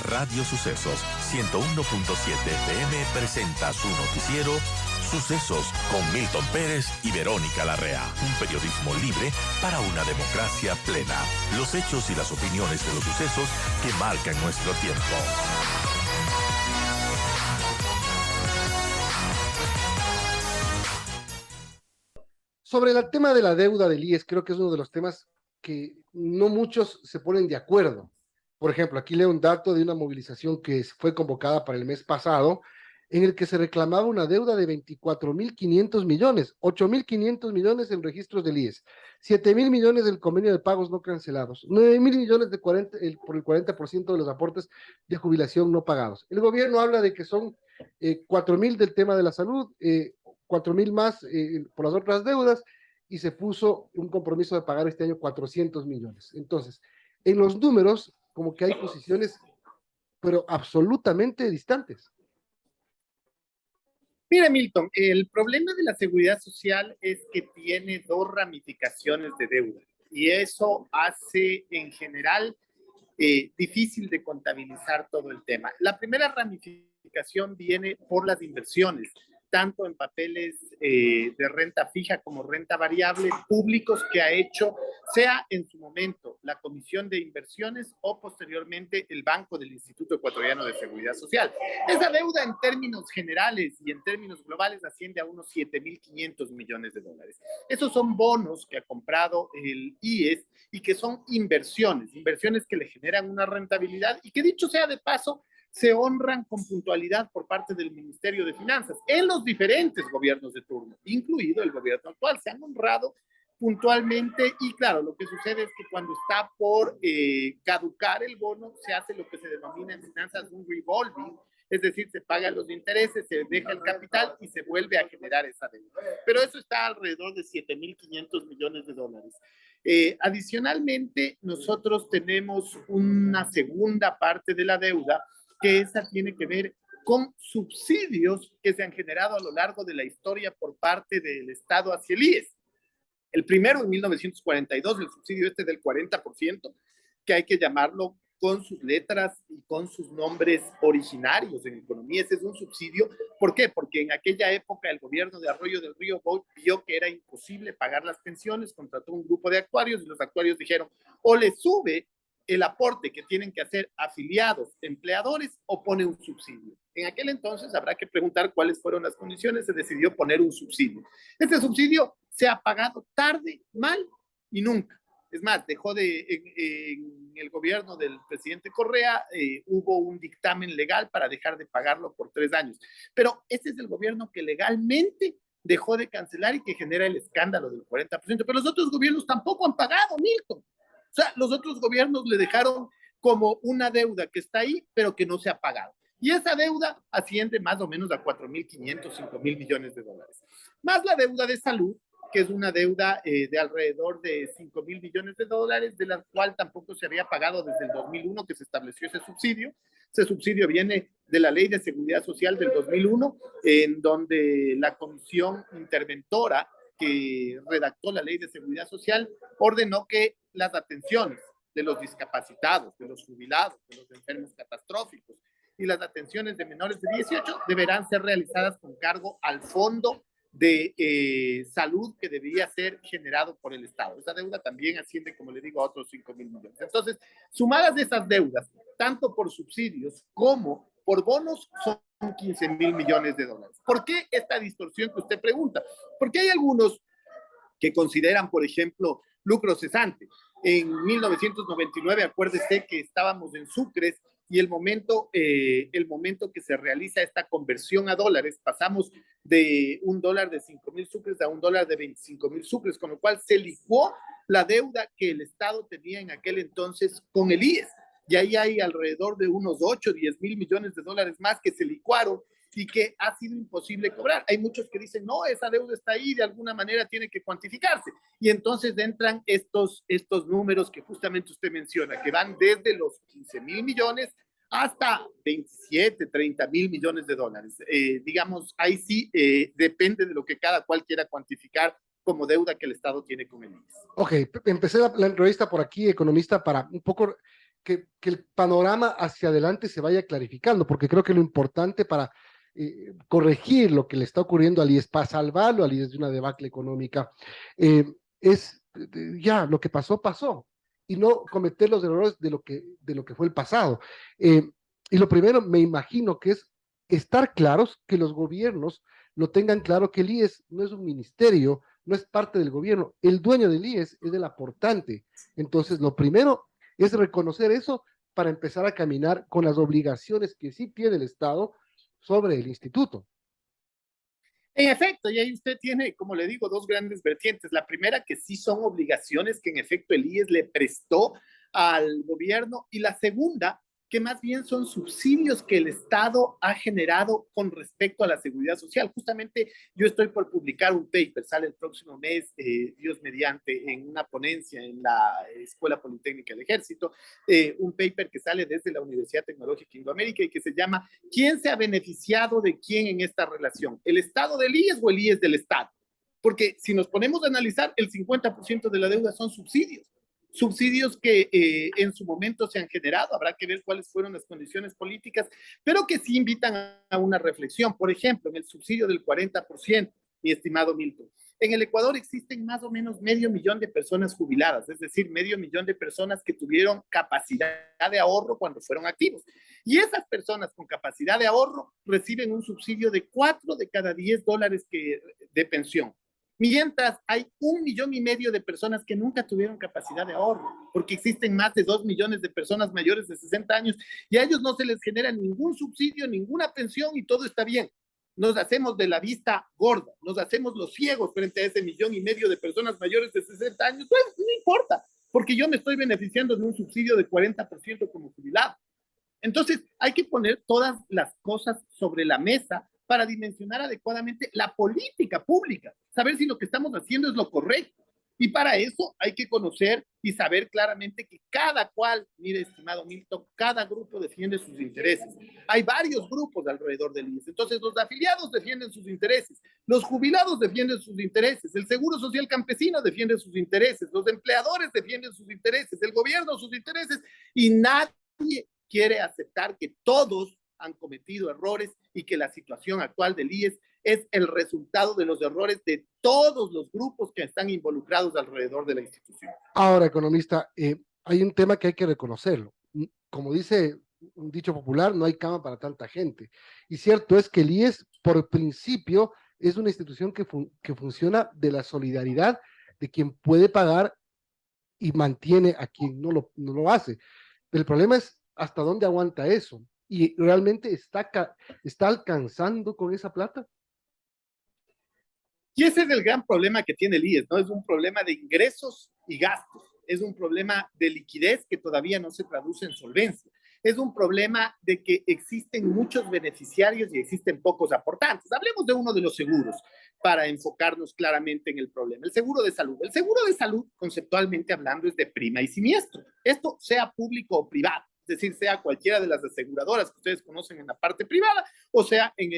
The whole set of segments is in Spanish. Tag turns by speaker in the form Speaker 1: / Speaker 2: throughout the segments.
Speaker 1: Radio Sucesos 101.7 FM presenta su noticiero Sucesos con Milton Pérez y Verónica Larrea. Un periodismo libre para una democracia plena. Los hechos y las opiniones de los sucesos que marcan nuestro tiempo.
Speaker 2: Sobre el tema de la deuda del IES, creo que es uno de los temas que no muchos se ponen de acuerdo. Por ejemplo, aquí leo un dato de una movilización que fue convocada para el mes pasado, en el que se reclamaba una deuda de 24.500 millones, 8.500 millones en registros del IES, 7.000 millones del convenio de pagos no cancelados, 9.000 millones por el 40% de los aportes de jubilación no pagados. El gobierno habla de que son 4.000 del tema de la salud, 4.000 más por las otras deudas, y se puso un compromiso de pagar este año 400 millones. Entonces, en los números, como que hay posiciones, pero absolutamente distantes.
Speaker 3: Mira, Milton, el problema de la seguridad social es que tiene dos ramificaciones de deuda y eso hace en general difícil de contabilizar todo el tema. La primera ramificación viene por las inversiones, tanto en papeles de renta fija como renta variable públicos que ha hecho, sea en su momento la Comisión de Inversiones o posteriormente el Banco del Instituto Ecuatoriano de Seguridad Social. Esa deuda en términos generales y en términos globales asciende a unos 7.500 millones de dólares. Esos son bonos que ha comprado el IES y que son inversiones que le generan una rentabilidad y que, dicho sea de paso, se honran con puntualidad por parte del Ministerio de Finanzas en los diferentes gobiernos de turno, incluido el gobierno actual. Se han honrado puntualmente y claro, lo que sucede es que cuando está por caducar el bono, se hace lo que se denomina en finanzas un revolving, es decir, se pagan los intereses, se deja el capital y se vuelve a generar esa deuda. Pero eso está alrededor de 7.500 millones de dólares. Adicionalmente, nosotros tenemos una segunda parte de la deuda que esa tiene que ver con subsidios que se han generado a lo largo de la historia por parte del Estado hacia el IES. El primero en 1942, el subsidio este del 40%, que hay que llamarlo con sus letras y con sus nombres originarios en economía. Ese es un subsidio. ¿Por qué? Porque en aquella época el gobierno de Arroyo del Río vio que era imposible pagar las pensiones, contrató un grupo de actuarios y los actuarios dijeron, o le sube el aporte que tienen que hacer afiliados, empleadores, o pone un subsidio. En aquel entonces habrá que preguntar cuáles fueron las condiciones, se decidió poner un subsidio. Este subsidio se ha pagado tarde, mal y nunca. Es más, en el gobierno del presidente Correa hubo un dictamen legal para dejar de pagarlo por 3 años. Pero este es el gobierno que legalmente dejó de cancelar y que genera el escándalo del 40%. Pero los otros gobiernos tampoco han pagado, Milton. O sea, los otros gobiernos le dejaron como una deuda que está ahí, pero que no se ha pagado. Y esa deuda asciende más o menos a 4.500, 5.000 millones de dólares. Más la deuda de salud, que es una deuda de alrededor de 5.000 millones de dólares, de la cual tampoco se había pagado desde el 2001 que se estableció ese subsidio. Ese subsidio viene de la Ley de Seguridad Social del 2001, en donde la comisión interventora que redactó la Ley de Seguridad Social ordenó que las atenciones de los discapacitados, de los jubilados, de los enfermos catastróficos y las atenciones de menores de 18 deberán ser realizadas con cargo al fondo de salud que debería ser generado por el Estado. Esa deuda también asciende, como le digo, a otros 5.000 millones. Entonces, sumadas esas deudas, tanto por subsidios como por bonos, son 15.000 millones de dólares. ¿Por qué esta distorsión que usted pregunta? Porque hay algunos que consideran, por ejemplo, lucro cesante. En 1999, acuérdese que estábamos en sucres y el momento que se realiza esta conversión a dólares, pasamos de un dólar de 5.000 sucres a un dólar de 25.000 sucres, con lo cual se licuó la deuda que el Estado tenía en aquel entonces con el IES. Y ahí hay alrededor de unos 8, 10.000 millones de dólares más que se licuaron y que ha sido imposible cobrar. Hay muchos que dicen, no, esa deuda está ahí, de alguna manera tiene que cuantificarse. Y entonces entran estos números que justamente usted menciona, que van desde los 15.000 millones hasta 27, 30.000 millones de dólares. Digamos, ahí sí depende de lo que cada cual quiera cuantificar como deuda que el Estado tiene con el IES.
Speaker 2: Ok, empecé la entrevista por aquí, economista, para un poco que el panorama hacia adelante se vaya clarificando, porque creo que lo importante para corregir lo que le está ocurriendo al IES, para salvarlo al IES de una debacle económica, es ya lo que pasó, pasó, y no cometer los errores de lo que fue el pasado. Y lo primero, me imagino que es estar claros, que los gobiernos lo tengan claro, que el IES no es un ministerio, no es parte del gobierno, el dueño del IES es el aportante. Entonces, lo primero es reconocer eso para empezar a caminar con las obligaciones que sí tiene el Estado sobre el instituto.
Speaker 3: En efecto, y ahí usted tiene, como le digo, dos grandes vertientes. La primera, que sí son obligaciones que en efecto el IES le prestó al gobierno, y la segunda, que más bien son subsidios que el Estado ha generado con respecto a la seguridad social. Justamente yo estoy por publicar un paper, sale el próximo mes, Dios mediante, en una ponencia en la Escuela Politécnica del Ejército, un paper que sale desde la Universidad Tecnológica Indoamérica y que se llama ¿Quién se ha beneficiado de quién en esta relación? ¿El Estado del IES o el IES del Estado? Porque si nos ponemos a analizar, el 50% de la deuda son subsidios que en su momento se han generado, habrá que ver cuáles fueron las condiciones políticas, pero que sí invitan a una reflexión. Por ejemplo, en el subsidio del 40%, mi estimado Milton, en el Ecuador existen más o menos 500,000 de personas jubiladas, es decir, 500,000 de personas que tuvieron capacidad de ahorro cuando fueron activos. Y esas personas con capacidad de ahorro reciben un subsidio de 4 de cada 10 dólares de pensión. Mientras hay 1,5 millones de personas que nunca tuvieron capacidad de ahorro, porque existen más de 2 millones de personas mayores de 60 años y a ellos no se les genera ningún subsidio, ninguna pensión y todo está bien. Nos hacemos de la vista gorda, nos hacemos los ciegos frente a ese 1,5 millones de personas mayores de 60 años. Pues no importa, porque yo me estoy beneficiando de un subsidio de 40% como jubilado. Entonces, hay que poner todas las cosas sobre la mesa para dimensionar adecuadamente la política pública, saber si lo que estamos haciendo es lo correcto. Y para eso hay que conocer y saber claramente que cada cual, mire, estimado Milton, cada grupo defiende sus intereses. Hay varios grupos alrededor del IES. Entonces, los afiliados defienden sus intereses, los jubilados defienden sus intereses, el Seguro Social Campesino defiende sus intereses, los empleadores defienden sus intereses, el gobierno sus intereses, y nadie quiere aceptar que todos han cometido errores y que la situación actual del IES es el resultado de los errores de todos los grupos que están involucrados alrededor de la institución.
Speaker 2: Ahora, economista, hay un tema que hay que reconocerlo. Como dice un dicho popular, no hay cama para tanta gente. Y cierto es que el IES, por principio, es una institución que funciona de la solidaridad de quien puede pagar y mantiene a quien no lo hace. El problema es hasta dónde aguanta eso. ¿Y realmente está alcanzando con esa plata?
Speaker 3: Y ese es el gran problema que tiene el IES, ¿no? Es un problema de ingresos y gastos, es un problema de liquidez que todavía no se traduce en solvencia, es un problema de que existen muchos beneficiarios y existen pocos aportantes. Hablemos de uno de los seguros para enfocarnos claramente en el problema. El seguro de salud. El seguro de salud, conceptualmente hablando, es de prima y siniestro. Esto sea público o privado. Es decir, sea cualquiera de las aseguradoras que ustedes conocen en la parte privada o sea en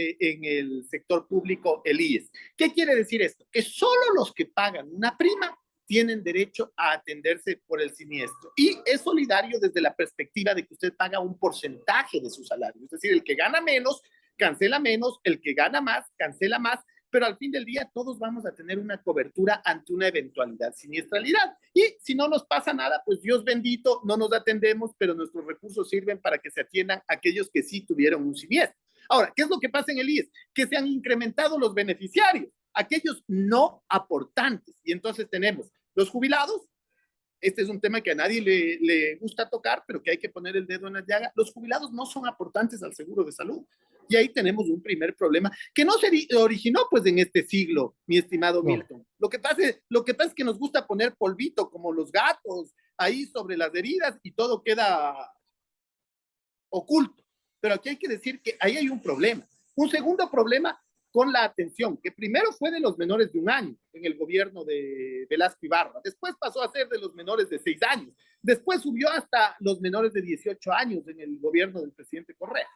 Speaker 3: el sector público, el IES. ¿Qué quiere decir esto? Que solo los que pagan una prima tienen derecho a atenderse por el siniestro. Y es solidario desde la perspectiva de que usted paga un porcentaje de su salario. Es decir, el que gana menos, cancela menos, el que gana más, cancela más, pero al fin del día todos vamos a tener una cobertura ante una eventualidad, siniestralidad. Y si no nos pasa nada, pues Dios bendito, no nos atendemos, pero nuestros recursos sirven para que se atiendan a aquellos que sí tuvieron un siniestro. Ahora, ¿qué es lo que pasa en el IES? Que se han incrementado los beneficiarios, aquellos no aportantes. Y entonces tenemos los jubilados. Este es un tema que a nadie le gusta tocar, pero que hay que poner el dedo en la llaga. Los jubilados no son aportantes al seguro de salud. Y ahí tenemos un primer problema que no se originó pues en este siglo, mi estimado Milton. Lo que pasa es que nos gusta poner polvito como los gatos ahí sobre las heridas y todo queda oculto. Pero aquí hay que decir que ahí hay un problema. Un segundo problema con la atención, que primero fue de los menores de 1 año en el gobierno de Velasco Ibarra, después pasó a ser de los menores de 6 años, después subió hasta los menores de 18 años en el gobierno del presidente Correa.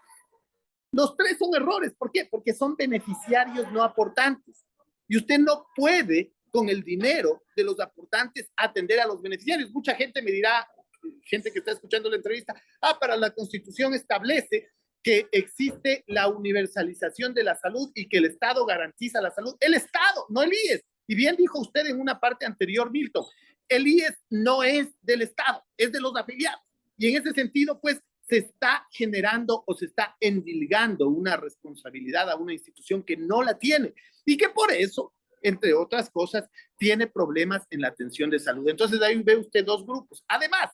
Speaker 3: Los tres son errores. ¿Por qué? Porque son beneficiarios no aportantes. Y usted no puede, con el dinero de los aportantes, atender a los beneficiarios. Mucha gente me dirá, gente que está escuchando la entrevista, para la Constitución establece que existe la universalización de la salud y que el Estado garantiza la salud. El Estado, no el IES. Y bien dijo usted en una parte anterior, Milton, el IES no es del Estado, es de los afiliados. Y en ese sentido, pues, se está generando o se está endilgando una responsabilidad a una institución que no la tiene y que por eso, entre otras cosas, tiene problemas en la atención de salud. Entonces ahí ve usted dos grupos. Además,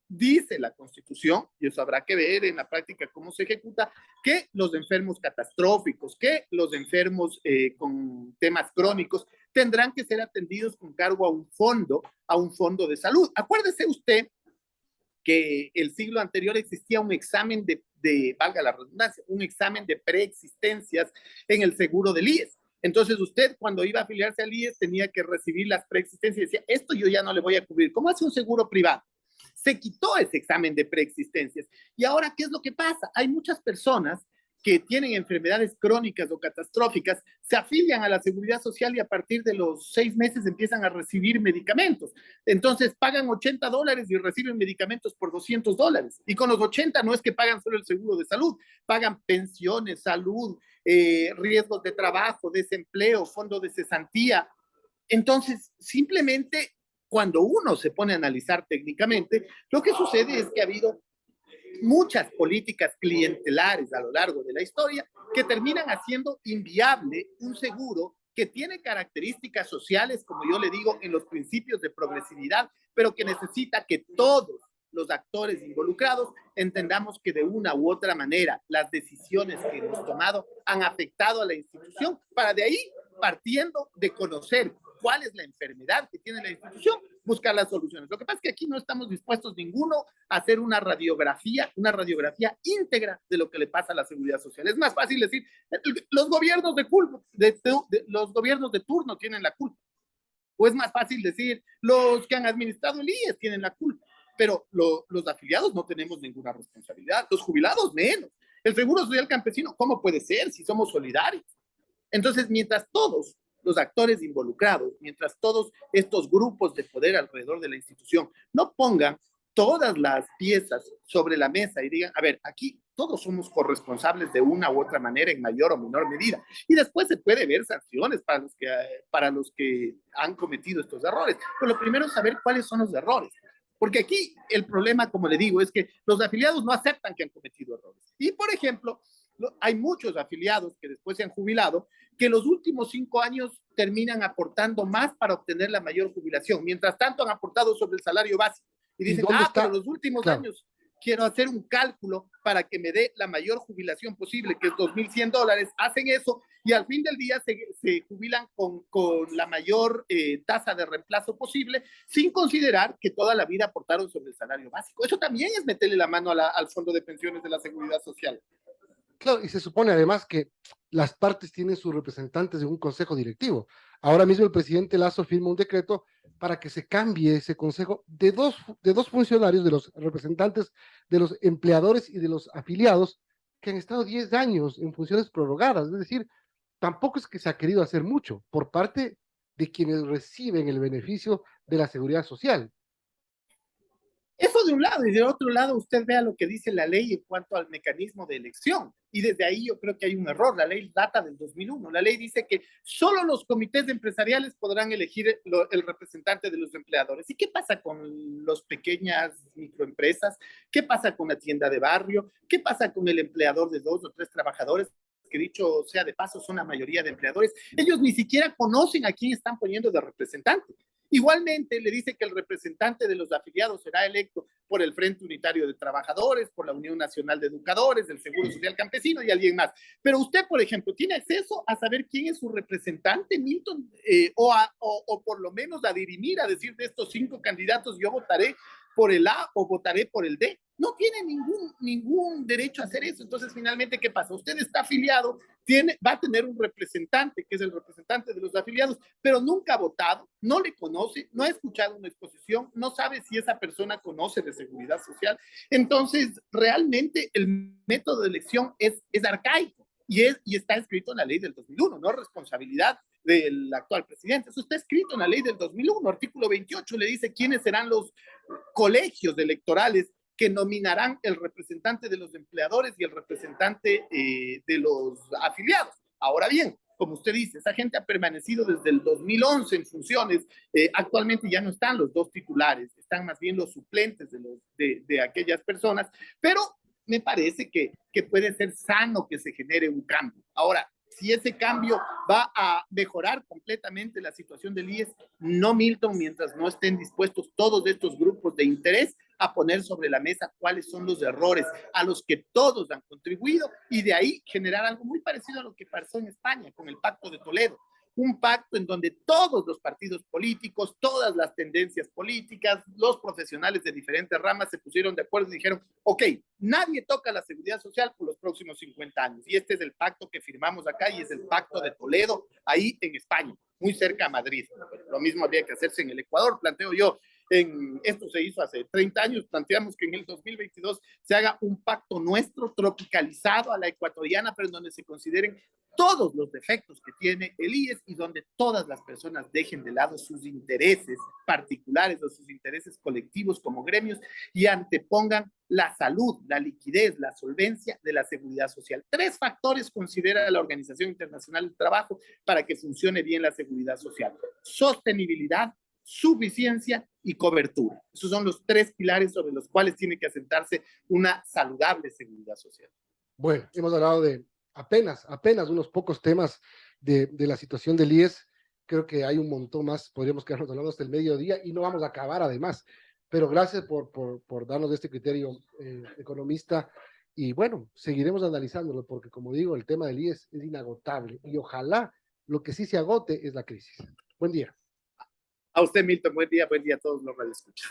Speaker 3: dice la Constitución, y eso habrá que ver en la práctica cómo se ejecuta, que los enfermos catastróficos, que los enfermos con temas crónicos tendrán que ser atendidos con cargo a un fondo de salud. Acuérdese usted que el siglo anterior existía un examen valga la redundancia, un examen de preexistencias en el seguro del IES. Entonces usted cuando iba a afiliarse al IES tenía que recibir las preexistencias y decía, esto yo ya no le voy a cubrir. ¿Cómo hace un seguro privado? Se quitó ese examen de preexistencias. Y ahora, ¿qué es lo que pasa? Hay muchas personas que tienen enfermedades crónicas o catastróficas, se afilian a la Seguridad Social y a partir de los 6 meses empiezan a recibir medicamentos. Entonces pagan $80 y reciben medicamentos por $200. Y con los 80 no es que pagan solo el seguro de salud, pagan pensiones, salud, riesgos de trabajo, desempleo, fondo de cesantía. Entonces, simplemente cuando uno se pone a analizar técnicamente, lo que sucede es que ha habido muchas políticas clientelares a lo largo de la historia que terminan haciendo inviable un seguro que tiene características sociales, como yo le digo, en los principios de progresividad, pero que necesita que todos los actores involucrados entendamos que de una u otra manera las decisiones que hemos tomado han afectado a la institución, para de ahí, partiendo de conocer cuál es la enfermedad que tiene la institución, buscar las soluciones. Lo que pasa es que aquí no estamos dispuestos ninguno a hacer una radiografía íntegra de lo que le pasa a la seguridad social. Es más fácil decir, los gobiernos los gobiernos de turno tienen la culpa. O es más fácil decir, los que han administrado el IES tienen la culpa. Pero los afiliados no tenemos ninguna responsabilidad, los jubilados menos. El Seguro Social Campesino, ¿cómo puede ser si somos solidarios? Entonces, mientras todos los actores involucrados, mientras todos estos grupos de poder alrededor de la institución no pongan todas las piezas sobre la mesa y digan, a ver, aquí todos somos corresponsables de una u otra manera en mayor o menor medida. Y después se puede ver sanciones para los que han cometido estos errores. Pero lo primero es saber cuáles son los errores. Porque aquí el problema, como le digo, es que los afiliados no aceptan que han cometido errores. Y, por ejemplo, hay muchos afiliados que después se han jubilado que los últimos 5 años terminan aportando más para obtener la mayor jubilación. Mientras tanto, han aportado sobre el salario básico. Y dicen, pero los últimos años quiero hacer un cálculo para que me dé la mayor jubilación posible, que es $2,100. Hacen eso y al fin del día se jubilan con la mayor tasa de reemplazo posible, sin considerar que toda la vida aportaron sobre el salario básico. Eso también es meterle la mano al fondo de pensiones de la Seguridad Social.
Speaker 2: Claro, y se supone además que las partes tienen sus representantes en un consejo directivo. Ahora mismo el presidente Lasso firma un decreto para que se cambie ese consejo de dos funcionarios, de los representantes de los empleadores y de los afiliados, que han estado 10 años en funciones prorrogadas. Es decir, tampoco es que se ha querido hacer mucho por parte de quienes reciben el beneficio de la seguridad social.
Speaker 3: Eso de un lado, y de otro lado usted vea lo que dice la ley en cuanto al mecanismo de elección. Y desde ahí yo creo que hay un error. La ley data del 2001. La ley dice que solo los comités empresariales podrán elegir el representante de los empleadores. ¿Y qué pasa con las pequeñas microempresas? ¿Qué pasa con la tienda de barrio? ¿Qué pasa con el empleador de 2 o 3 trabajadores? Que dicho sea de paso, son la mayoría de empleadores. Ellos ni siquiera conocen a quién están poniendo de representante. Igualmente le dice que el representante de los afiliados será electo por el Frente Unitario de Trabajadores, por la Unión Nacional de Educadores, del Seguro Social Campesino y alguien más. Pero usted, por ejemplo, ¿tiene acceso a saber quién es su representante, Milton? O por lo menos a dirimir, a decir de estos 5 candidatos yo votaré por el A o votaré por el D. No tiene ningún derecho a hacer eso. Entonces, finalmente, ¿qué pasa? Usted está afiliado, va a tener un representante, que es el representante de los afiliados, pero nunca ha votado, no le conoce, no ha escuchado una exposición, no sabe si esa persona conoce de seguridad social. Entonces, realmente el método de elección es arcaico y está escrito en la ley del 2001, ¿no? Responsabilidad del actual presidente. Eso está escrito en la ley del 2001, artículo 28, le dice quiénes serán los colegios electorales que nominarán el representante de los empleadores y el representante de los afiliados. Ahora bien, como usted dice, esa gente ha permanecido desde el 2011 en funciones. Actualmente ya no están los dos titulares, están más bien los suplentes de aquellas personas, pero me parece que puede ser sano que se genere un cambio. Ahora, si ese cambio va a mejorar completamente la situación del IES, no, Milton, mientras no estén dispuestos todos estos grupos de interés a poner sobre la mesa cuáles son los errores a los que todos han contribuido y de ahí generar algo muy parecido a lo que pasó en España con el Pacto de Toledo. Un pacto en donde todos los partidos políticos, todas las tendencias políticas, los profesionales de diferentes ramas se pusieron de acuerdo y dijeron, ok, nadie toca la seguridad social por los próximos 50 años. Y este es el pacto que firmamos acá y es el Pacto de Toledo, ahí en España, muy cerca a Madrid. Lo mismo habría que hacerse en el Ecuador, planteo yo. Esto se hizo hace 30 años, planteamos que en el 2022 se haga un pacto nuestro tropicalizado a la ecuatoriana, pero en donde se consideren todos los defectos que tiene el IES y donde todas las personas dejen de lado sus intereses particulares o sus intereses colectivos como gremios y antepongan la salud, la liquidez, la solvencia de la seguridad social. 3 factores considera la Organización Internacional del Trabajo para que funcione bien la seguridad social: sostenibilidad, suficiencia y cobertura. Esos son los 3 pilares sobre los cuales tiene que asentarse una saludable seguridad social.
Speaker 2: Bueno, hemos hablado de apenas unos pocos temas de la situación del IES. Creo que hay un montón más, podríamos quedarnos hablando hasta el mediodía y no vamos a acabar además. Pero gracias por darnos este criterio economista y bueno, seguiremos analizándolo porque como digo, el tema del IES es inagotable y ojalá lo que sí se agote es la crisis. Buen día.
Speaker 3: A usted, Milton, buen día a todos los radioescuchas.